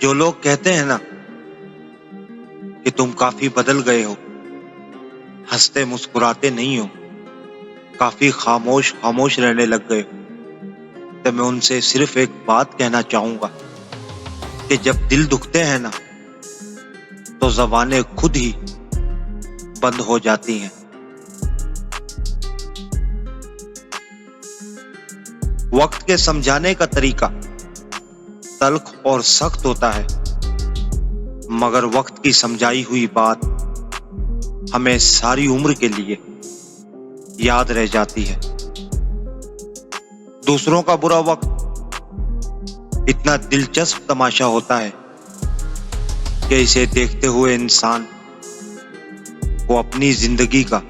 जो लोग कहते हैं ना कि तुम काफी बदल गए हो, हंसते मुस्कुराते नहीं हो, काफी खामोश खामोश रहने लग गए हो, तो मैं उनसे सिर्फ एक बात कहना चाहूंगा कि जब दिल दुखते हैं ना तो ज़बानें खुद ही बंद हो जाती हैं। वक्त के समझाने का तरीका तल्ख और सख्त होता है, मगर वक्त की समझाई हुई बात हमें सारी उम्र के लिए याद रह जाती है। दूसरों का बुरा वक्त इतना दिलचस्प तमाशा होता है कि इसे देखते हुए इंसान को अपनी जिंदगी का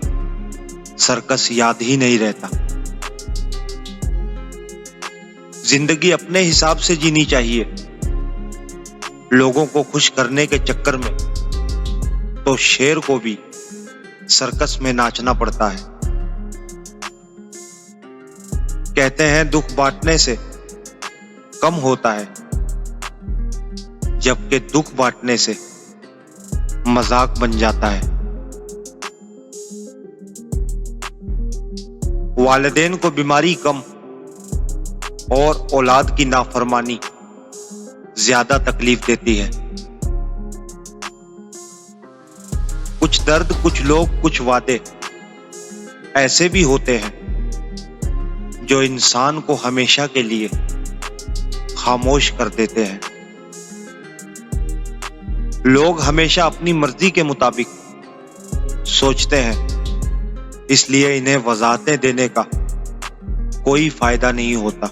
सर्कस याद ही नहीं रहता। जिंदगी अपने हिसाब से जीनी चाहिए। लोगों को खुश करने के चक्कर में तो शेर को भी सर्कस में नाचना पड़ता है। कहते हैं दुख बांटने से कम होता है, जबकि दुख बांटने से मजाक बन जाता है। वालिदैन को बीमारी कम और औलाद की नाफरमानी ज्यादा तकलीफ देती है। कुछ दर्द, कुछ लोग, कुछ वादे ऐसे भी होते हैं जो इंसान को हमेशा के लिए खामोश कर देते हैं। लोग हमेशा अपनी मर्जी के मुताबिक सोचते हैं, इसलिए इन्हें वजाहतें देने का कोई फायदा नहीं होता।